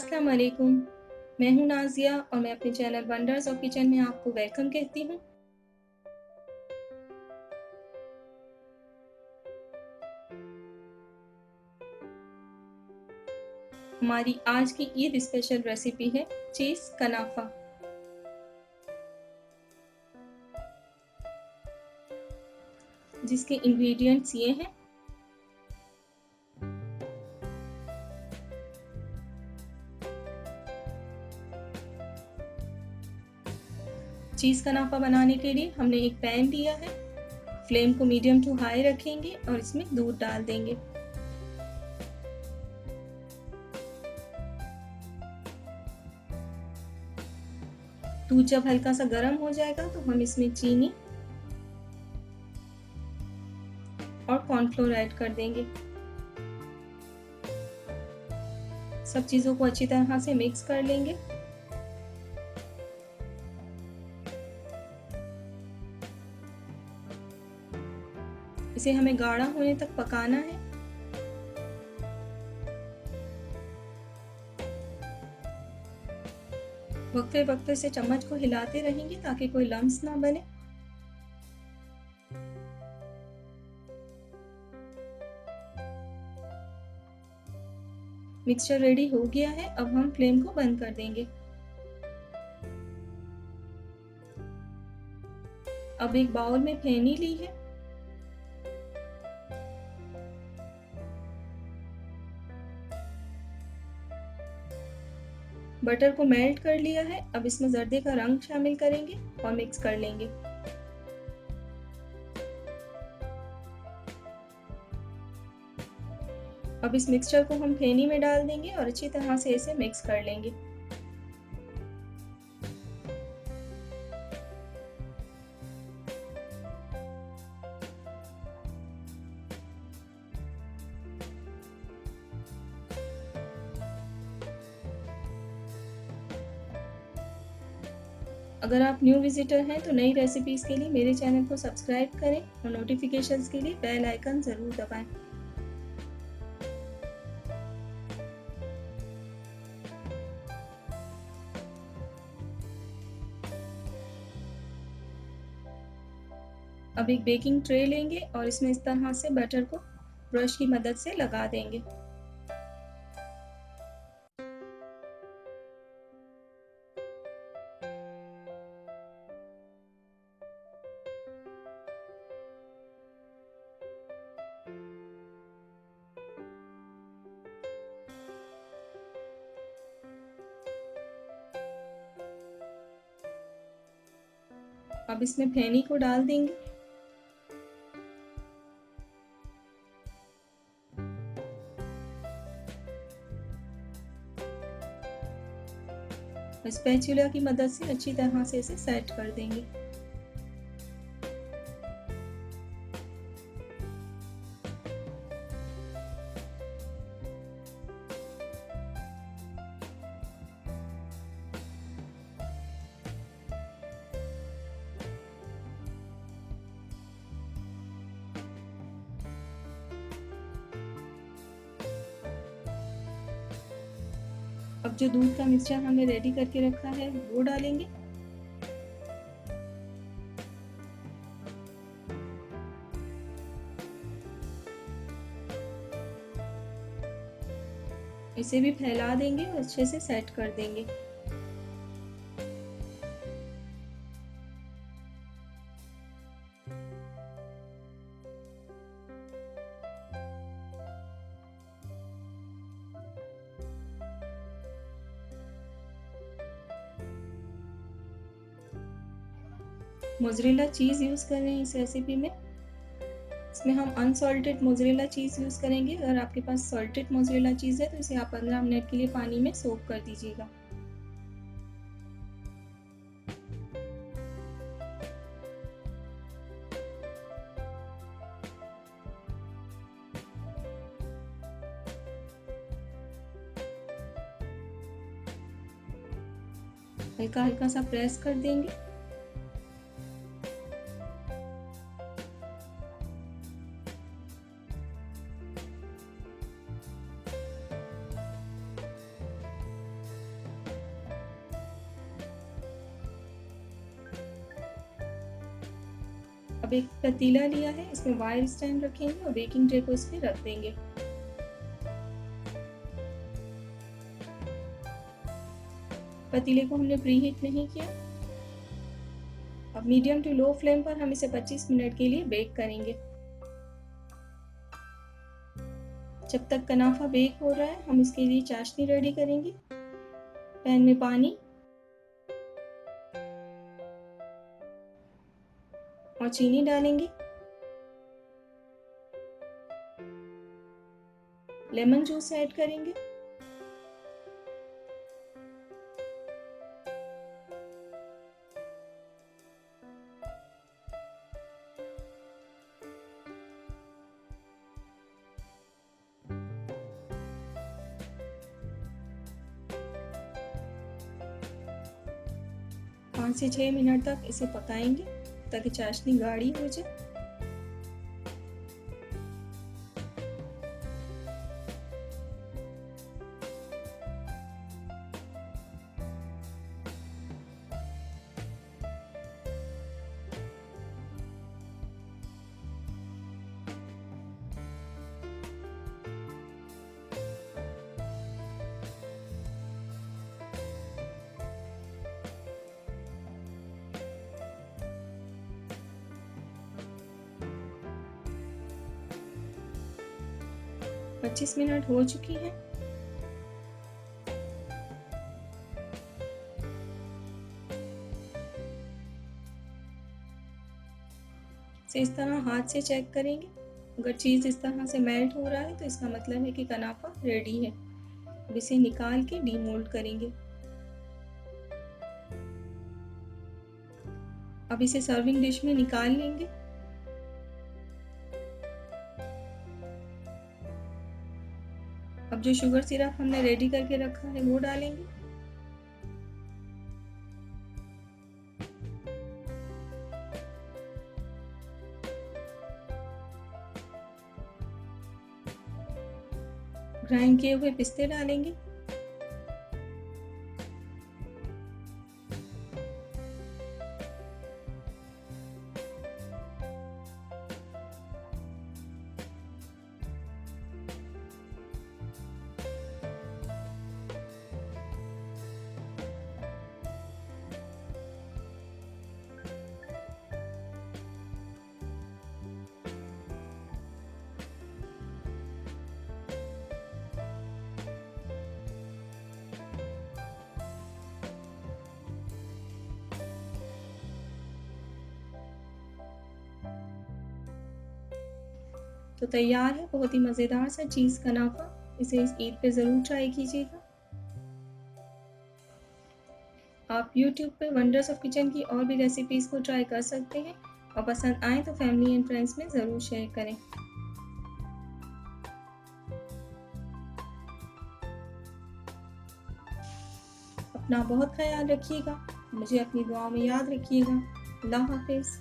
अस्सलाम वालेकुम। मैं हूँ नाज़िया और मैं अपने चैनल वंडर्स ऑफ किचन में आपको वेलकम कहती हूँ। हमारी आज की ईद स्पेशल रेसिपी है चीज़ कनाफा। जिसके इंग्रेडिएंट्स ये हैं। चीज़ कनाफा बनाने के लिए हमने एक पैन लिया है। फ्लेम को मीडियम टू हाई रखेंगे और इसमें दूध डाल देंगे। दूध जब हल्का सा गर्म हो जाएगा तो हम इसमें चीनी और कॉर्नफ्लोर ऐड कर देंगे। सब चीज़ों को अच्छी तरह से मिक्स कर लेंगे। इसे हमें गाढ़ा होने तक पकाना है। वक्फे वक्फे से चम्मच को हिलाते रहेंगे ताकि कोई लम्स ना बने। मिक्सचर रेडी हो गया है। अब हम फ्लेम को बंद कर देंगे। अब एक बाउल में फेनी ली है। बटर को मेल्ट कर लिया है। अब इसमें जर्दे का रंग शामिल करेंगे और मिक्स कर लेंगे। अब इस मिक्सचर को हम फेनी में डाल देंगे और अच्छी तरह से इसे मिक्स कर लेंगे। अगर आप न्यू विजिटर हैं तो नई रेसिपीज़ के लिए मेरे चैनल को सब्सक्राइब करें और नोटिफिकेशंस के लिए बेल आइकन ज़रूर दबाएं। अब एक बेकिंग ट्रे लेंगे और इसमें इस तरह से बटर को ब्रश की मदद से लगा देंगे। अब इसमें फेनी को डाल देंगे। स्पैचुला की मदद से अच्छी तरह से इसे सेट कर देंगे। अब जो दूध का मिक्सचर हमने रेडी करके रखा है वो डालेंगे। इसे भी फैला देंगे और अच्छे से सेट कर देंगे। मोज़रेला चीज़ यूज़ कर रहे हैं इस रेसिपी में। इसमें हम अनसॉल्टेड मोज़रेला चीज़ यूज़ करेंगे। अगर आपके पास सॉल्टेड मोज़रेला चीज़ है तो इसे आप 15 मिनट के लिए पानी में सोक कर दीजिएगा। हल्का हल्का सा प्रेस कर देंगे। अब एक पतीला लिया है, इसमें वायर स्टैंड रखेंगे और बेकिंग ट्रे को इस पे रख देंगे। पतीले को हमने प्रीहीट नहीं किया। अब मीडियम टू लो फ्लेम पर हम इसे 25 मिनट के लिए बेक करेंगे। जब तक कनाफा बेक हो रहा है, हम इसके लिए चाशनी रेडी करेंगे। पैन में पानी और चीनी डालेंगे। लेमन जूस ऐड करेंगे। पाँच से 6 मिनट तक इसे पकाएंगे ताकि चाशनी गाढ़ी हो जाए। पच्चीस मिनट हो चुकी है। इस तरह हाथ से चेक करेंगे। अगर चीज़ इस तरह से मेल्ट हो रहा है तो इसका मतलब है कि कनाफा रेडी है। अब इसे निकाल के डीमोल्ड करेंगे। अब इसे सर्विंग डिश में निकाल लेंगे। अब जो शुगर सिरप हमने रेडी करके रखा है वो डालेंगे। ग्राइंड किए हुए पिस्ते डालेंगे। तो तैयार है बहुत ही मज़ेदार सा चीज़ कनाफा। इसे इस ईद पे ज़रूर ट्राई कीजिएगा। आप YouTube पे वंडर्स ऑफ किचन की और भी रेसिपीज़ को ट्राई कर सकते हैं और पसंद आए तो फैमिली एंड फ्रेंड्स में ज़रूर शेयर करें। अपना बहुत ख्याल रखिएगा। मुझे अपनी दुआओं में याद रखिएगा। अल्लाह हाफिज़।